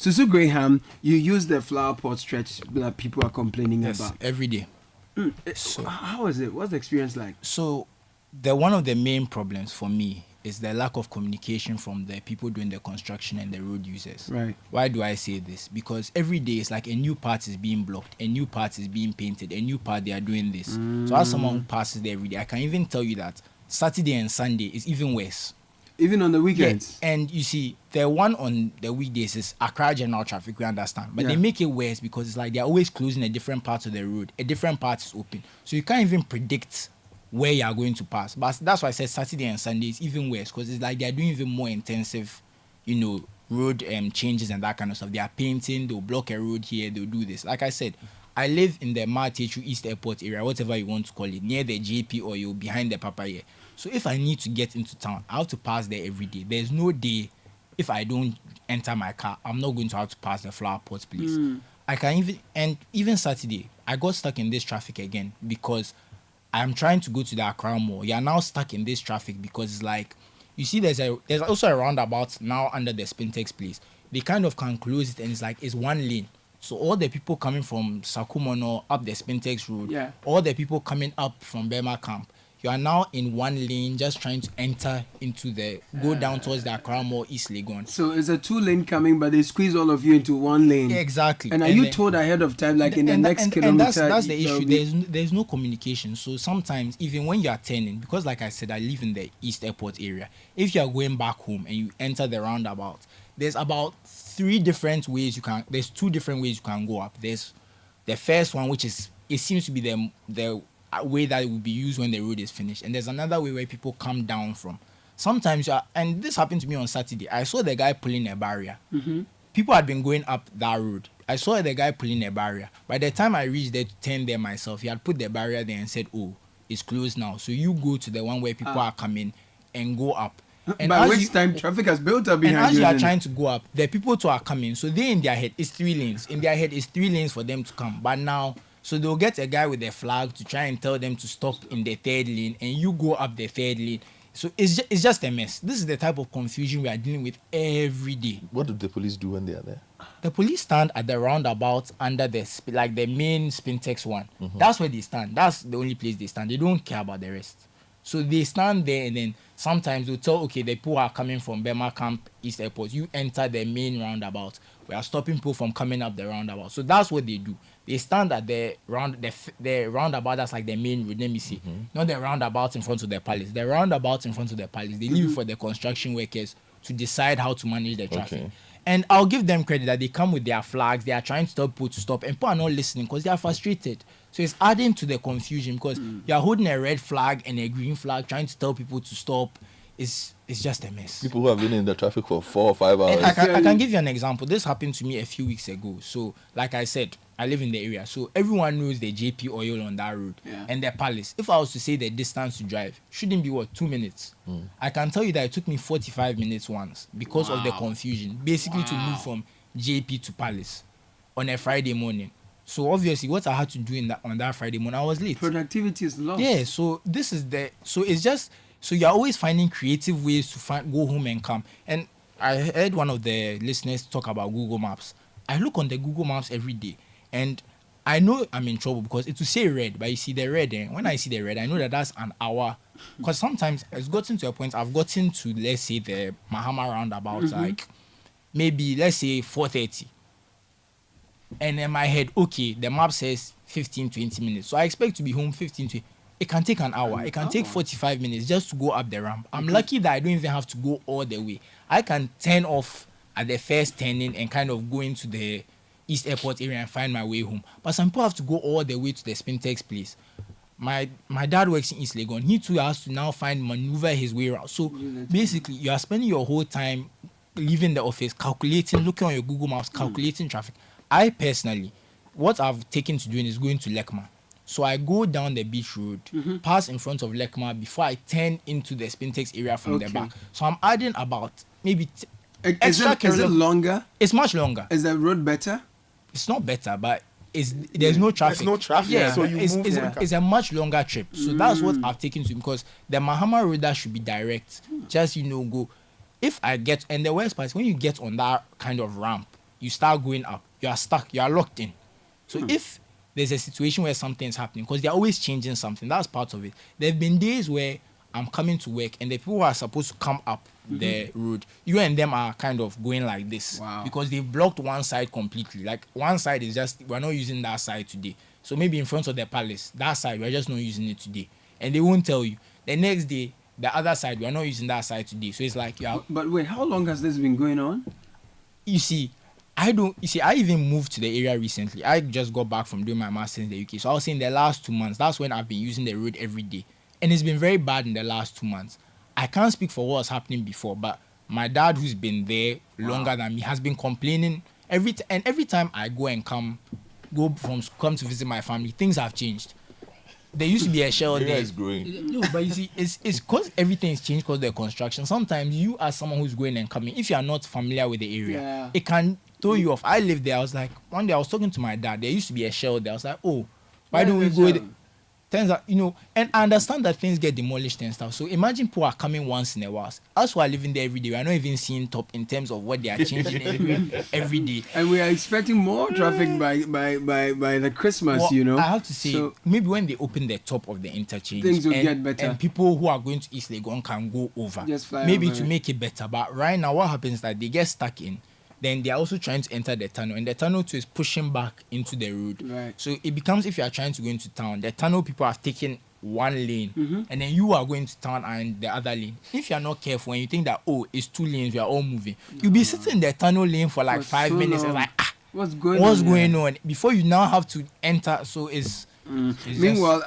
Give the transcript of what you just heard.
Susu Graham, you use the flower pot stretch that people are complaining about every day. So how is it? What's the experience like? So one of the main problems for me is the lack of communication from the people doing the construction and the road users. Right. Why do I say this? Because every day it's like a new part is being blocked, a new part is being painted, a new part they are doing this. So as someone who passes there every day, I can even tell you that Saturday and Sunday is even worse. Even on the weekends? Yeah, and you see, the one on the weekdays is Accra General Traffic, we understand. But they make it worse because it's like they're always closing a different part of the road. A different part is open. So you can't even predict where you are going to pass. But that's why I said Saturday and Sunday is even worse because it's like they're doing even more intensive, road changes and that kind of stuff. They are painting, they'll block a road here, they'll do this. Like I said, I live in the Martechu East Airport area, whatever you want to call it, near the JP or you behind the Papaya. So if I need to get into town, I have to pass there every day. There's no day if I don't enter my car, I'm not going to have to pass the Flower Pot place. I can even Saturday, I got stuck in this traffic again because I'm trying to go to the Accra Mall. You are now stuck in this traffic because it's like, you see there's also a roundabout now under the Spintex place. They kind of can close it and it's like, it's one lane. So all the people coming from Sakumono up the Spintex road, all the people coming up from Burma Camp, you are now in one lane just trying to enter into go down towards the Accra Mall, East Legon. So it's a 2-lane coming, but they squeeze all of you into one lane. Yeah, exactly. And are you told ahead of time, like in the next kilometer? And that's the issue. There's no communication. So sometimes, even when you are turning, because like I said, I live in the East Airport area, if you are going back home and you enter the roundabout, there's about there's 2 different ways you can go up. There's the first one, which is, it seems to be the way that it will be used when the road is finished, and there's another way where people come down from. Sometimes and this happened to me on Saturday. I saw the guy pulling a barrier. People had been going up that road. I saw the guy pulling a barrier. By the time I reached there to turn there myself, he had put the barrier there and said, oh, it's closed now, so you go to the one where people are coming and go up. And by which time traffic has built up behind you. And as you are trying to go up, the people too are coming, so they in their head it's 3 lanes. In their head it's 3 lanes for them to come, but now so they'll get a guy with a flag to try and tell them to stop in the 3rd lane, and you go up the 3rd lane. So it's just a mess. This is the type of confusion we are dealing with every day. What do the police do when they are there? The police stand at the roundabout under the main Spintex one. That's where they stand. That's the only place they stand. They don't care about the rest. So they stand there, and then sometimes they'll tell, okay, the people are coming from Burma Camp, East Airport. You enter the main roundabout. We are stopping people from coming up the roundabout. So that's what they do. They stand at the roundabout that's like the main road, let me see. Not the roundabout in front of the palace. The roundabout in front of the palace. They leave it for the construction workers to decide how to manage the traffic. Okay. And I'll give them credit that they come with their flags. They are trying to tell people to stop, and people are not listening because they are frustrated. So it's adding to the confusion because you are holding a red flag and a green flag, trying to tell people to stop. It's just a mess. People who have been in the traffic for 4 or 5 hours. And I can give you an example. This happened to me a few weeks ago. So, like I said, I live in the area. So everyone knows the JP oil on that road and the palace. If I was to say the distance to drive, shouldn't be 2 minutes. I can tell you that it took me 45 minutes once because of the confusion. Basically to move from JP to palace on a Friday morning. So obviously what I had to do on that Friday morning, I was late. Productivity is lost. Yeah, so it's just, so you're always finding creative ways to go home and come. And I heard one of the listeners talk about Google Maps. I look on the Google Maps every day, and I know I'm in trouble because it will say red, but you see the red, and when I see the red, I know that that's an hour. Because sometimes it's gotten to a point, I've gotten to, let's say, the Mahama roundabout, like maybe, let's say, 4:30. And in my head, okay, the map says 15-20 minutes. So I expect to be home 15-20. It can take an hour. It can take 45 minutes just to go up the ramp. I'm lucky that I don't even have to go all the way. I can turn off at the first turning and kind of go into the East Airport area and find my way home. But some people have to go all the way to the Spintex place. My dad works in East Legon. He too has to now maneuver his way around. So basically, you are spending your whole time leaving the office, calculating, looking on your Google Maps, calculating traffic. I personally, what I've taken to doing is going to Lekma. So I go down the beach road, pass in front of Lekma before I turn into the Spintex area from the back. So I'm adding about maybe is it longer? It's much longer. Is the road better? It's not better, but there's no traffic. There's no traffic, yeah, so you it's a much longer trip. So that's what I've taken to, because the Mahama road that should be direct, just go. If I get, and the worst part is when you get on that kind of ramp, you start going up, you are stuck, you are locked in. So if there's a situation where something is happening, because they're always changing something, that's part of it. There have been days where I'm coming to work and the people who are supposed to come up the road, you and them are kind of going like this. Wow. Because they've blocked one side completely. Like one side is just, we're not using that side today. So maybe in front of the palace, that side, we're just not using it today. And they won't tell you. The next day, the other side, we're not using that side today. So it's like, But wait, how long has this been going on? you see, I even moved to the area recently. I just got back from doing my master's in the UK. So I was saying the last 2 months, that's when I've been using the road every day. And it's been very bad in the last 2 months. I can't speak for what was happening before, but my dad, who's been there longer than me, has been complaining every time I go to visit my family, things have changed. There used to be a shell Area there. is growing. No, but you see, it's because everything's changed because of the construction. Sometimes you, as someone who's going and coming, if you are not familiar with the area, it can throw you off. I lived there. I was like, one day I was talking to my dad. There used to be a shell there. I was like, oh, why don't we go there? Turns out, and I understand that things get demolished and stuff. So imagine people are coming once in a while. Us who are living there every day, we are not even seeing top in terms of what they are changing every day. And we are expecting more traffic by the Christmas, I have to say, maybe when they open the top of the interchange, things will get better. And people who are going to East Legon can go over. Just fly maybe over to it. make it better. But right now, what happens is that they get stuck in. Then they are also trying to enter the tunnel, and the tunnel too is pushing back into the road. Right. So it becomes, if you are trying to go into town, the tunnel people have taken one lane, and then you are going to town and the other lane. If you are not careful and you think that, it's 2 lanes, we are all moving, you'll be sitting in the tunnel lane for like 5 minutes and like, what's going on? Before you now have to enter. So it's Meanwhile,